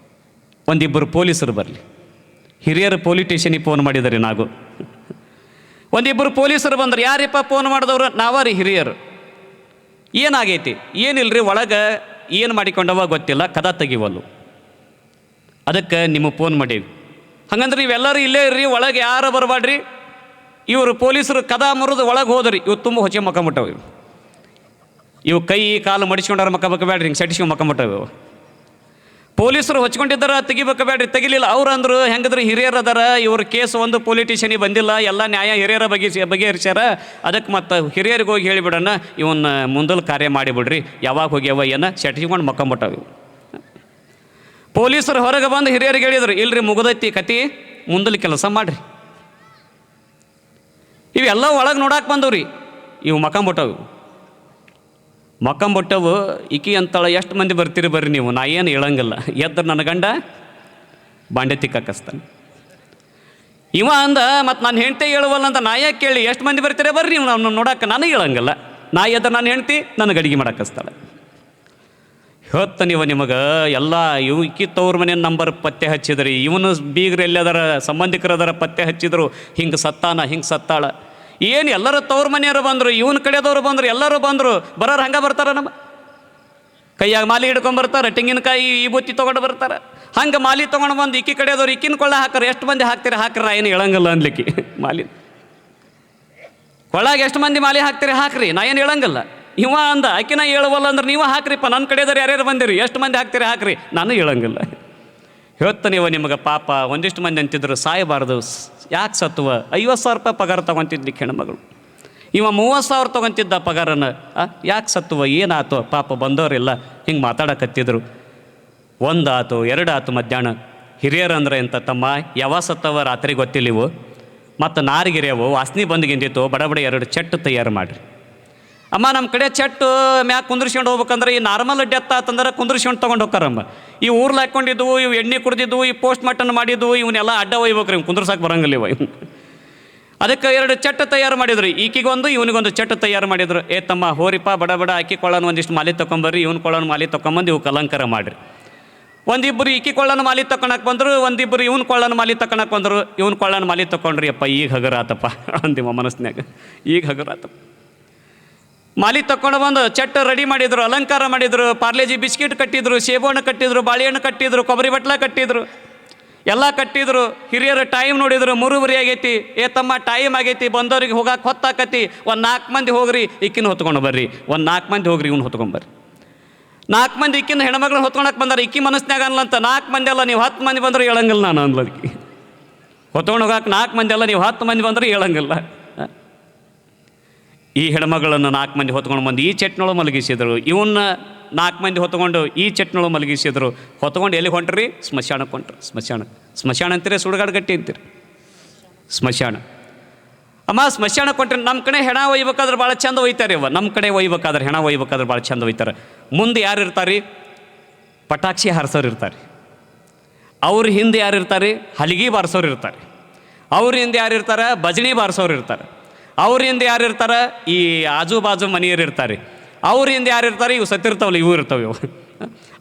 ಒಂದಿಬ್ಬರು ಪೊಲೀಸರು ಬರಲಿ. ಹಿರಿಯರು ಪೊಲೀಸ್ ಸ್ಟೇಷನಿಗೆ ಫೋನ್ ಮಾಡಿದರೆ ನಾವು. ಒಂದಿಬ್ಬರು ಪೊಲೀಸರು ಬಂದರು. ಯಾರಿಪ್ಪ ಫೋನ್ ಮಾಡಿದವರು? ನಾವರಿ ಹಿರಿಯರು. ಏನಾಗೈತಿ? ಏನಿಲ್ರಿ, ಒಳಗೆ ಏನು ಮಾಡಿಕೊಂಡವ ಗೊತ್ತಿಲ್ಲ, ಕದ ತೆಗಿವಲ್ಲು, ಅದಕ್ಕೆ ನಿಮಗೆ ಫೋನ್ ಮಾಡೀವಿ. ಹಂಗಂದ್ರೆ ನೀವೆಲ್ಲರೂ ಇಲ್ಲೇ ಇರ್ರಿ, ಒಳಗೆ ಯಾರು ಬರಬೇಡ್ರಿ. ಇವರು ಪೊಲೀಸರು ಕದ ಮುರಿದು ಒಳಗೆ ಹೋದ್ರಿ. ಇವು ತುಂಬ ಹೊಚ್ಚೆ ಮಕ್ಕಂಬಿಟ್ಟವು. ಇವು ಕೈ ಕಾಲು ಮಡಿಸ್ಕೊಂಡಾರ ಮಕ್ಕಬೇಕು ಬೇಡ್ರಿ, ಹಿಂಗೆ ಸೆಟಿಸ್ಕೊಂಡು ಮಕ್ಕಂಬಿಟ್ಟವು. ಪೊಲೀಸರು ಹೊಚ್ಕೊಂಡಿದ್ದಾರ, ತೆಗಿಬೇಕು ಬೇಡ್ರಿ, ತೆಗಿಲಿಲ್ಲ. ಅವ್ರು ಅಂದರು, ಹೆಂಗಂದ್ರೆ ಹಿರಿಯರು ಅದಾರ, ಇವ್ರ ಕೇಸ್ ಒಂದು ಪೊಲೀಸ್ ಸ್ಟೇಷನಿಗೆ ಬಂದಿಲ್ಲ, ಎಲ್ಲ ನ್ಯಾಯ ಹಿರಿಯರ ಬಗೆಹರಿಸ್ಯಾರ. ಅದಕ್ಕೆ ಮತ್ತು ಹಿರಿಯರಿಗೆ ಹೋಗಿ ಹೇಳಿಬಿಡೋಣ, ಇವನ್ನ ಮುಂದಲ್ ಕಾರ್ಯ ಮಾಡಿಬಿಡ್ರಿ, ಯಾವಾಗ ಹೋಗ್ಯಾವ ಏನ ಸೆಟಿಸ್ಕೊಂಡು ಮಕ್ಕಂಬಿಟ್ಟವು. ಪೊಲೀಸರು ಹೊರಗೆ ಬಂದು ಹಿರಿಯರಿಗೆ ಹೇಳಿದ್ರು, ಇಲ್ರಿ ಮುಗಿದೈತಿ ಕತಿ, ಮುಂದಲ್ ಕೆಲಸ ಮಾಡಿರಿ. ಇವೆಲ್ಲ ಒಳಗೆ ನೋಡಕ್ಕೆ ಬಂದವ್ರಿ. ಇವು ಮಕ್ಕಂಬಿಟ್ಟವು. ಈಕಿ ಅಂತಾಳೆ, ಎಷ್ಟು ಮಂದಿ ಬರ್ತೀರಿ ಬರ್ರಿ ನೀವು, ನಾ ಏನು ಹೇಳಂಗಿಲ್ಲ. ಎದ್ರೆ ನನ್ನ ಗಂಡ ಬಾಂಡೆ ತಿಕ್ಕಾಕಸ್ತಾನೆ. ಇವ ಅಂದ, ಮತ್ತು ನಾನು ಹೆಂಡ್ತಿ ಹೇಳುವಲ್ಲ ಅಂತ ನಾ ಯಾಕೆ ಕೇಳಿ, ಎಷ್ಟು ಮಂದಿ ಬರ್ತೀರ ಬರ್ರಿ ನೀವು ನಾವು ನೋಡಕ್ಕೆ, ನನಗೆ ಹೇಳಂಗಿಲ್ಲ. ನಾ ಎದ್ರೆ ನಾನು ಹೆಂಡ್ತಿ ನನಗೆ ಅಡುಗೆ ಮಾಡಕ್ಕಸ್ತಾಳೆ. ಹೊತ್ತು ನೀವು ನಿಮಗೆ ಎಲ್ಲ ಇಕ್ಕಿ ತವ್ರ ಮನೆ ನಂಬರ್ ಪತ್ತೆ ಹಚ್ಚಿದ್ರಿ, ಇವನು ಬೀಗ್ರು ಎಲ್ಲದರ ಸಂಬಂಧಿಕರದರ ಪತ್ತೆ ಹಚ್ಚಿದ್ರು, ಹಿಂಗೆ ಸತ್ತಾಳ. ಏನು ಎಲ್ಲರೂ ತವ್ರ ಮನೆಯವರು ಬಂದರು, ಇವನ ಕಡೆದವರು ಬಂದರು, ಎಲ್ಲರೂ ಬಂದರು. ಬರೋರು ಹಂಗೆ ಬರ್ತಾರೆ, ನಮ್ಮ ಕೈಯಾಗ ಮಾಲಿ ಹಿಡ್ಕೊಂಬರ್ತಾರೆ, ತೆಂಗಿನಕಾಯಿ ಈ ಬುತ್ತಿ ತೊಗೊಂಡು ಬರ್ತಾರೆ. ಹಂಗೆ ಮಾಲಿ ತೊಗೊಂಡು ಬಂದು ಇಕ್ಕಿ ಕಡೆದವ್ರು ಇಕ್ಕಿನ ಕೊಳ್ಳ ಹಾಕ್ತಾರೆ. ಎಷ್ಟು ಮಂದಿ ಹಾಕ್ತೀರಿ ಹಾಕ್ರಿ, ನಾ ಏನು ಹೇಳಂಗಿಲ್ಲ ಅನ್ಲಿಕ್ಕೆ. ಮಾಲಿ ಕೊಳ್ಳಾಗ ಎಷ್ಟು ಮಂದಿ ಮಾಲಿ ಹಾಕ್ತೀರಿ ಹಾಕ್ರಿ, ನಾ ಏನು ಹೇಳಂಗಿಲ್ಲ. ಇವ ಅಂದ, ಆಕಿನ ಹೇಳುವಲ್ಲ ಅಂದ್ರೆ ನೀವು ಹಾಕ್ರಿಪ್ಪ, ನನ್ನ ಕಡೆದವ್ರು ಯಾರ್ಯಾರು ಬಂದಿರಿ, ಎಷ್ಟು ಮಂದಿ ಹಾಕ್ತೀರಿ ಹಾಕ್ರಿ, ನಾನು ಹೇಳಂಗಿಲ್ಲ. ಹೇಳ್ತಾನೆ ನಿಮಗೆ ಪಾಪ. ಒಂದಿಷ್ಟು ಮಂದಿ ಅಂತಿದ್ರು, ಸಾಯಬಾರ್ದು, ಯಾಕೆ ಸತ್ತುವ? 50,000 ರೂಪಾಯಿ ಪಗಾರ ತೊಗೊತಿದ್ಲಿಕ್ಕೆ ಹೆಣ್ಮಗಳು. ಇವ 30,000 ತೊಗೊತಿದ್ದ ಪಗಾರನ. ಯಾಕೆ ಸತ್ತುವ? ಏನಾಯ್ತು? ಪಾಪ ಬಂದವರಿಲ್ಲ ಹಿಂಗೆ ಮಾತಾಡಕತ್ತಿದ್ರು. 1 ಆತು 2 ಆತು ಮಧ್ಯಾಹ್ನ. ಹಿರಿಯರಂದ್ರೆ ಎಂತ ತಮ್ಮ, ಯಾವ ಸತ್ತವ ರಾತ್ರಿ ಗೊತ್ತಿಲ್ಲಿವು, ಮತ್ತು ನಾರಿಗಿರಿಯವು ವಾಸನೆ ಬಂದ್ಗಿಂದಿತ್ತು. ಬಡ 2 ಚೆಟ್ಟು ತಯಾರು ಮಾಡಿರಿ. ಅಮ್ಮ ನಮ್ಮ ಕಡೆ ಚೆಟ್ಟು ಮ್ಯಾಕೆ ಕುಂದ್ರಿಸ್ಕೊಂಡು ಹೋಗ್ಬೇಕಂದ್ರೆ ಈ ನಾರ್ಮಲ್ ಡೆತ್ ಆತಂದ್ರೆ ಕುಂದ್ರಿಸ್ಕೊಂಡು ತೊಗೊಂಡು ಹೋಗ್ತಾರಮ್ಮ. ಈ ಊರ್ಲಿ ಹಾಕ್ಕೊಂಡಿದ್ವು, ಇವು ಎಣ್ಣೆ ಕುಡ್ದಿದ್ವು, ಈ ಪೋಸ್ಟ್ ಮಾರ್ಟಮ್ ಮಾಡಿದ್ವು, ಇವನ್ನೆಲ್ಲ ಅಡ್ಡ ಒಯ್ಬೇಕ್ರಿ, ಇವ್ನು ಕುಂದ್ರಸಕ್ಕೆ ಬರಂಗಿಲ್ಲ ಇವ. ಅದಕ್ಕೆ 2 ಚೆಟ್ಟು ತಯಾರು ಮಾಡಿದ್ರು. ಈಕಿಗೊಂದು ಇವನಿಗೊಂದು ಚೆಟ್ಟು ತಯಾರು ಮಾಡಿದ್ರು. ತಮ್ಮ ಹೋರಿಪ್ಪ, ಬಡ ಅಕ್ಕಿ ಕೊಳ್ಳನ ಒಂದಿಷ್ಟು ಮಾಲಿ ತೊಗೊಂಬರ್ರಿ, ಇವ್ನ ಕೊಳ್ಳನ ಮಾಲಿ ತೊಗೊಂಬಂದು ಇವು ಅಲಂಕಾರ ಮಾಡಿರಿ. ಒಂದಿಬ್ಬರು ಇಕ್ಕಿ ಕೊಳ್ಳನ ಮಾಲಿ ತೊಗೊಳಕ್ಕೆ ಬಂದರು, ಒಂದಿಬ್ಬರು ಇವ್ನ ಕೊಳ್ಳನ ಮಾಲಿ ತೊಗೊಳಕ್ಕೆ ಬಂದರು. ಇವ್ನ ಕೊಳ್ಳನ ಮಾಲಿ ತೊಗೊಂಡ್ರಿ. ಅಪ್ಪ ಈಗ ಹಗರಾತಪ್ಪ ಅಂದಿವ ಮನಸ್ಸಿನಾಗ, ಈಗ ಹಗರಾತಪ್ಪ. ಮಾಲಿ ತಕೊಂಡು ಬಂದು ಚಟ್ಟ ರೆಡಿ ಮಾಡಿದ್ರು, ಅಲಂಕಾರ ಮಾಡಿದ್ರು, ಪಾರ್ಲೇಜಿ ಬಿಸ್ಕಿಟ್ ಕಟ್ಟಿದ್ರು, ಸೇಬುಹಣ್ಣು ಕಟ್ಟಿದ್ರು, ಬಾಳೆಹಣ್ಣು ಕಟ್ಟಿದ್ರು, ಕೊಬ್ಬರಿ ಬಟ್ಲ ಕಟ್ಟಿದ್ರು, ಎಲ್ಲ ಕಟ್ಟಿದ್ರು. ಹಿರಿಯರು ಟೈಮ್ ನೋಡಿದ್ರು, 3:30 ಆಗೈತಿ. ತಮ್ಮ ಟೈಮ್ ಆಗೈತಿ, ಬಂದವ್ರಿಗೆ ಹೋಗಕ್ಕೆ ಹೊತ್ತಾಕತಿ. ಒಂದು 4 ಮಂದಿ ಹೋಗ್ರಿ, ಇಕ್ಕಿನ ಹೊತ್ಕೊಂಡು ಬರ್ರಿ. ಒಂದು 4 ಮಂದಿ ಹೋಗ್ರಿ, ಇವ್ನು ಹೊತ್ಕೊಂಬರ್ರಿ. 4 ಮಂದಿ ಇಕ್ಕಿನ ಹೆಣ್ಮಕ್ಳನ್ನ ಹೊತ್ಕೊಳಕ್ಕೆ ಬಂದಾರ. ಇಕ್ಕಿ ಮನಸ್ಸಿನಾಗ ಅನ್ಲಂತ 4 ಮಂದಿ ಅಲ್ಲ, ನೀವು 10 ಮಂದಿ ಬಂದ್ರೆ ಹೇಳಂಗಿಲ್ಲ ನಾನು ಅನ್ಲದಕ್ಕೆ. ಹೊತ್ಕೊಂಡು ಹೋಗಕ್ಕೆ 4 ಮಂದಿ ಅಲ್ಲ, ನೀವು 10 ಮಂದಿ ಬಂದ್ರೆ ಹೇಳಂಗಿಲ್ಲ. ಈ ಹೆಣ್ಮಗಳನ್ನು 4 ಮಂದಿ ಹೊತ್ಕೊಂಡು ಬಂದು ಈ ಚಟ್ನೊಳಗೆ ಮಲಗಿಸಿದ್ರು. ಇವನ್ನ 4 ಮಂದಿ ಹೊತ್ಕೊಂಡು ಈ ಚಟ್ನೊಳಗೆ ಮಲಗಿಸಿದ್ರು. ಹೊತ್ಕೊಂಡು ಎಲ್ಲಿ ಹೊಂಟ್ರಿ? ಸ್ಮಶಾನಕ್ಕೆ ಹೊಂಟ್ರಿ. ಸ್ಮಶಾನ ಅಂತೀರಿ, ಸುಡುಗಾಡು ಗಟ್ಟಿ ಅಂತೀರಿ. ಸ್ಮಶಾನ. ಅಮ್ಮ ಸ್ಮಶಾನ ಕೊಟ್ಟರೆ ನಮ್ಮ ಕಡೆ ಹೆಣ ಒಯ್ಬೇಕಾದ್ರೆ ಭಾಳ ಚಂದ ಒಯ್ತಾರೆ ಅವ. ನಮ್ಮ ಕಡೆ ಒಯ್ಬೇಕಾದ್ರೆ ಹೆಣ ಒಯ್ಬೇಕಾದ್ರೆ ಭಾಳ ಚಂದ ಒಯ್ತಾರೆ. ಮುಂದೆ ಯಾರು ಇರ್ತಾರೆ? ಪಟಾಕ್ಷಿ ಹಾರಿಸೋರು ಇರ್ತಾರೆ. ಅವ್ರ ಹಿಂದೆ ಯಾರು ಇರ್ತಾರೆ? ಹಲಿಗೆ ಬಾರಿಸೋರು ಇರ್ತಾರೆ. ಅವ್ರ ಹಿಂದೆ ಯಾರು ಇರ್ತಾರೆ? ಭಜನೆ ಬಾರಿಸೋರು ಇರ್ತಾರೆ. ಅವ್ರ ಹಿಂದೆ ಯಾರು ಇರ್ತಾರೆ? ಈ ಆಜು ಬಾಜು ಮನೆಯರು ಇರ್ತಾರೆ. ಅವ್ರ ಹಿಂದೆ ಯಾರು ಇರ್ತಾರೆ? ಇವು ಸತ್ತಿರ್ತಾವಲ್ಲ, ಇವು ಇರ್ತಾವೆ ಇವು.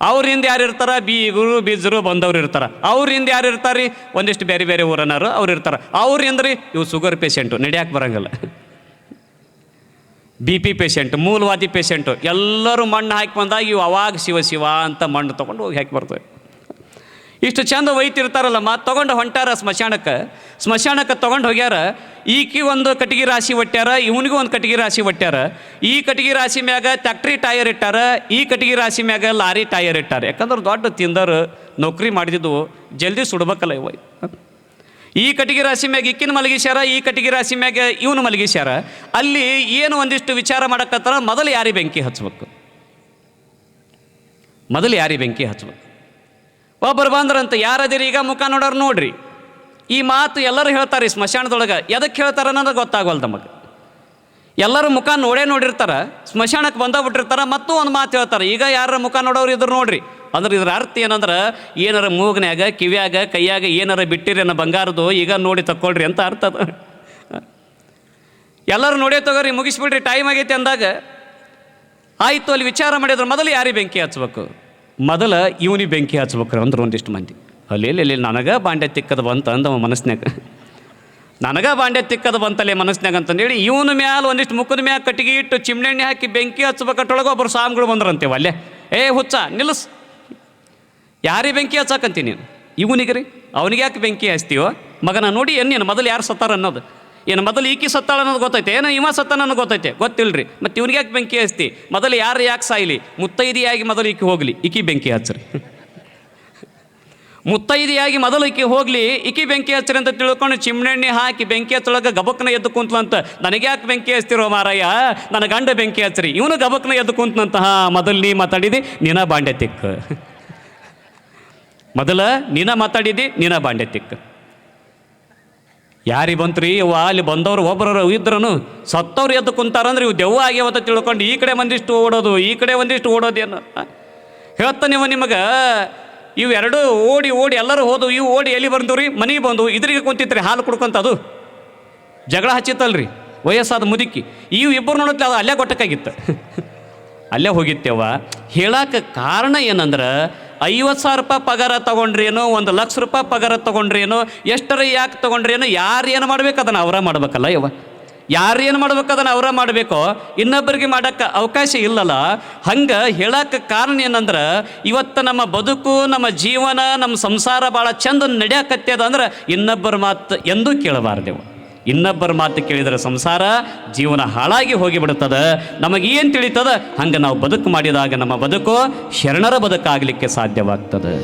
ಅವ್ರ ಹಿಂದೆ ಯಾರು ಇರ್ತಾರೆ? ಬೀಗರು ಬೀಜರು ಬಂದವ್ರು ಇರ್ತಾರೆ. ಅವ್ರ ಹಿಂದೆ ಯಾರು ಇರ್ತಾರೆ? ಒಂದಿಷ್ಟು ಬೇರೆ ಬೇರೆ ಊರನಾರು ಅವ್ರು ಇರ್ತಾರೆ. ಅವ್ರ ಹಿಂದ್ರಿ ಇವು ಶುಗರ್ ಪೇಷೆಂಟು, ನಡೆಯಕ್ಕೆ ಬರೋಂಗಿಲ್ಲ, BP ಪೇಷೆಂಟು, ಮೂಲವಾದಿ ಪೇಷೆಂಟು ಎಲ್ಲರೂ ಮಣ್ಣು ಹಾಕಿ ಬಂದಾಗ ಇವು ಅವಾಗ ಶಿವ ಶಿವ ಅಂತ ಮಣ್ಣು ತೊಗೊಂಡು ಹೋಗಿ ಹಾಕಿ ಬರ್ತವೆ. ಇಷ್ಟು ಚಂದ ಒಯ್ತಿರ್ತಾರಲ್ಲಮ್ಮ. ತೊಗೊಂಡು ಹೊಂಟಾರ ಸ್ಮಶಾನಕ್ಕೆ ತೊಗೊಂಡು ಹೋಗ್ಯಾರ. ಈಕಿ ಒಂದು ಕಟ್ಟಿಗೆ ರಾಶಿ ಒಟ್ಟ್ಯಾರ, ಇವನಿಗೂ ಒಂದು ಕಟ್ಟಿಗೆ ರಾಶಿ ಒಟ್ಟ್ಯಾರ. ಈ ಕಟ್ಟಿಗೆ ರಾಶಿ ಮ್ಯಾಗ ಟ್ಯಾಕ್ಟ್ರಿ ಟೈರ್ ಇಟ್ಟಾರ, ಈ ಕಟ್ಟಿಗೆ ರಾಶಿ ಮ್ಯಾಗ ಲಾರಿ ಟೈರ್ ಇಟ್ಟಾರ. ಯಾಕಂದ್ರೆ ದೊಡ್ಡ ತಿಂದರು ನೌಕರಿ ಮಾಡಿದ್ದು ಜಲ್ದಿ ಸುಡ್ಬೇಕಲ್ಲ ಇವ. ಈ ಕಟ್ಟಿಗೆ ರಾಶಿ ಮ್ಯಾಗ ಇಕ್ಕಿನ ಮಲಗಿಸ್ಯಾರ, ಈ ಕಟ್ಟಿಗೆ ರಾಶಿ ಮ್ಯಾಗ ಇವನು ಮಲಗಿಸ್ಯಾರ. ಅಲ್ಲಿ ಏನು ಒಂದಿಷ್ಟು ವಿಚಾರ ಮಾಡಕತ್ತಾರ, ಮೊದಲು ಯಾರಿಗೆ ಬೆಂಕಿ ಹಚ್ಬೇಕು, ಮೊದಲು ಯಾರಿಗೆ ಬೆಂಕಿ ಹಚ್ಬೇಕು. ಒಬ್ಬರು ಬಂದ್ರಂತ, ಯಾರದಿರಿ ಈಗ ಮುಖ ನೋಡೋರು ನೋಡ್ರಿ. ಈ ಮಾತು ಎಲ್ಲರೂ ಹೇಳ್ತಾರೆ ಸ್ಮಶಾನದೊಳಗೆ. ಎದಕ್ಕೆ ಹೇಳ್ತಾರೆ ಅನ್ನೋದು ಗೊತ್ತಾಗವಲ್ದು ನಮಗೆ. ಎಲ್ಲರೂ ಮುಖ ನೋಡಿರ್ತಾರೆ, ಸ್ಮಶಾನಕ್ಕೆ ಬಂದೋಗ್ಬಿಟ್ಟಿರ್ತಾರೆ. ಮತ್ತೂ ಒಂದು ಮಾತು ಹೇಳ್ತಾರೆ, ಈಗ ಯಾರ ಮುಖ ನೋಡೋರು ಇದ್ರು ನೋಡ್ರಿ. ಅಂದ್ರೆ ಇದ್ರ ಅರ್ಥ ಏನಂದ್ರೆ, ಏನಾರ ಮೂಗ್ನ್ಯಾಗ ಕಿವ್ಯಾಗ ಕೈಯಾಗ ಏನಾರ ಬಿಟ್ಟಿರಿ ಅನ್ನೋ ಬಂಗಾರದು ಈಗ ನೋಡಿ ತಕ್ಕೊಳ್ರಿ ಅಂತ ಅರ್ಥ ಅದು. ಎಲ್ಲರೂ ನೋಡೇ ತಗೋರಿ, ಮುಗಿಸ್ಬಿಡ್ರಿ, ಟೈಮ್ ಆಗೈತಿ ಅಂದಾಗ ಆಯಿತು. ಅಲ್ಲಿ ವಿಚಾರ ಮಾಡಿದ್ರೆ ಮೊದಲು ಯಾರಿಗೆ ಬೆಂಕಿ ಹಚ್ಬೇಕು, ಮೊದಲು ಇವನಿಗೆ ಬೆಂಕಿ ಹಚ್ಬೇಕ್ರಿ ಅಂದ್ರೆ ಒಂದಿಷ್ಟು ಮಂದಿ. ಅಲ್ಲಿ ನನಗೆ ಬಾಂಡೆ ತಿಕ್ಕದ ಬಂತ ಅಂದವ ಮನಸ್ನ್ಯಾಗ, ನನಗೆ ಬಾಂಡೆ ತಿಕ್ಕದ ಬಂತಲ್ಲೇ ಮನಸ್ನ್ಯಾಗ ಅಂತಂದೇಳಿ ಇವನ ಮ್ಯಾಲ ಒಂದಿಷ್ಟು ಮುಖದ ಮ್ಯಾಗ ಕಟ್ಟಿಗೆ ಇಟ್ಟು ಚಿಮ್ನೆಣ್ಣೆ ಹಾಕಿ ಬೆಂಕಿ ಹಚ್ಬೇಕಟ್ಟೊಳಗೆ ಒಬ್ಬರು ಸ್ವಾಮಿಗಳು ಬಂದ್ರಂತೇವ ಅಲ್ಲೇ. ಹುಚ್ಚ ನಿಲ್ಲಿಸ್, ಯಾರಿಗೆ ಬೆಂಕಿ ಹಚ್ಚಾಕಂತೀನಿ ನೀನು? ಇವನಿಗೆ ರೀ, ಅವನಿಗೆ ಯಾಕೆ ಬೆಂಕಿ ಹಚ್ತೀವೋ ಮಗನ? ನೋಡಿ ಏನೇನು ಮೊದಲು ಯಾರು ಸತ್ತಾರ ಅನ್ನೋದು, ಏನು ಮೊದಲು ಈಕಿ ಸತ್ತಾಳ ಅನ್ನೋದು ಗೊತ್ತೈತೆ, ಏನೋ ಇವ ಸತ್ತ ಅನ್ನೋದು ಗೊತ್ತೈತೆ, ಗೊತ್ತಿಲ್ಲರಿ. ಮತ್ತು ಇವ್ನಿಗೆ ಯಾಕೆ ಬೆಂಕಿ ಹಚ್ತಿ? ಮೊದಲು ಯಾರು ಯಾಕೆ ಸಾಯ್ಲಿ? ಮುತ್ತೈದೆಯಾಗಿ ಮೊದಲು ಈಕಿ ಹೋಗಲಿ, ಈಕಿ ಬೆಂಕಿ ಹಚ್ಚ್ರಿ. ಮುತ್ತೈದೆಯಾಗಿ ಮೊದಲು ಈಕಿ ಹೋಗಲಿ, ಈಕಿ ಬೆಂಕಿ ಹಚ್ಚ್ರಿ ಅಂತ ತಿಳ್ಕೊಂಡು ಚಿಮ್ನೆಣ್ಣೆ ಹಾಕಿ ಬೆಂಕಿ ಹಚ್ಚೊಳಗೆ ಗಬಕ್ನ ಎದ್ದು ಕುಂತ್ಲಂತ. ನನಗೆ ಯಾಕೆ ಬೆಂಕಿ ಹಚ್ತಿರೋ ಮಾರಾಯ, ನನ್ನ ಗಂಡ ಬೆಂಕಿ ಹಚ್ಚ್ರಿ. ಇವನು ಗಬಕ್ನ ಎದ್ದು ಕುಂತ್ನಂತ. ಮೊದಲು ನೀ ಮಾತಾಡಿದಿ, ನೀನ ಬಾಂಡೆ ತಿಕ್ಕ. ಮೊದಲ ನೀನ ಮಾತಾಡಿದಿ, ನೀನ ಬಾಂಡೆ ತಿಕ್ಕ. ಯಾರಿಗೆ ಬಂತ್ರಿ ಇವ? ಅಲ್ಲಿ ಬಂದವರು ಒಬ್ಬರು ಇದ್ರೂ ಸತ್ತವ್ರು ಎದ್ದು ಕುಂತಾರಂದ್ರೆ ಇವು ದೆವ್ವ ಆಗ್ಯಾವತ್ತ ತಿಳ್ಕೊಂಡು ಈ ಕಡೆ ಒಂದಿಷ್ಟು ಓಡೋದು, ಈ ಕಡೆ ಒಂದಿಷ್ಟು ಓಡೋದೇನು ಹೇಳ್ತಾನೆ ಇವ ನಿಮಗೆ. ಇವೆರಡು ಓಡಿ ಓಡಿ ಎಲ್ಲರೂ ಹೋದು, ಇವು ಓಡಿ ಎಲ್ಲಿ ಬಂದವ್ರಿ? ಮನೆಗೆ ಬಂದು ಇದ್ರಿಗೆ ಕುಂತಿತ್ರಿ ಹಾಲು ಕುಡ್ಕೊಂತ. ಅದು ಜಗಳ ಹಚ್ಚಿತ್ತಲ್ರಿ ವಯಸ್ಸಾದ ಮುದುಕಿ. ಇವು ಇಬ್ಬರು ನೋಡತ್ಲೆ ಅದು ಅಲ್ಲೇ ಗೊಟ್ಟಕ್ಕಾಗಿತ್ತು, ಅಲ್ಲೇ ಹೋಗಿತ್ತೇವ. ಹೇಳಕ್ಕೆ ಕಾರಣ ಏನಂದ್ರೆ, 50,000 ರೂಪಾಯಿ ಪಗಾರ ತೊಗೊಂಡ್ರೇನೋ, 1,00,000 ರೂಪಾಯಿ ಪಗಾರ ತೊಗೊಂಡ್ರೇನೋ, ಎಷ್ಟರ ಯಾಕೆ ತೊಗೊಂಡ್ರೇನೋ, ಯಾರು ಏನು ಮಾಡ್ಬೇಕು ಅದನ್ನು ಅವರ ಮಾಡ್ಬೇಕಲ್ಲ ಯವ್ವ. ಯಾರು ಏನು ಮಾಡ್ಬೇಕು ಅದನ್ನು ಅವರ ಮಾಡಬೇಕೋ, ಇನ್ನೊಬ್ಬರಿಗೆ ಮಾಡೋಕ್ಕೆ ಅವಕಾಶ ಇಲ್ಲಲ್ಲ. ಹಂಗೆ ಹೇಳಕ್ಕೆ ಕಾರಣ ಏನಂದ್ರೆ, ಇವತ್ತು ನಮ್ಮ ಬದುಕು, ನಮ್ಮ ಜೀವನ, ನಮ್ಮ ಸಂಸಾರ ಭಾಳ ಚಂದ ನಡೆಯಕತ್ತದ ಅಂದ್ರೆ ಇನ್ನೊಬ್ಬರ ಮಾತು ಎಂದೂ ಕೇಳಬಾರ್ದೆವು. ಇನ್ನೊಬ್ಬರ ಮಾತು ಕೇಳಿದರೆ ಸಂಸಾರ ಜೀವನ ಹಾಳಾಗಿ ಹೋಗಿಬಿಡುತ್ತದೆ. ನಮಗೇನು ತಿಳಿತದ ಹಂಗೆ ನಾವು ಬದುಕು ಮಾಡಿದಾಗ ನಮ್ಮ ಬದುಕು ಶರಣರ ಬದುಕಾಗಲಿಕ್ಕೆ ಸಾಧ್ಯವಾಗ್ತದೆ.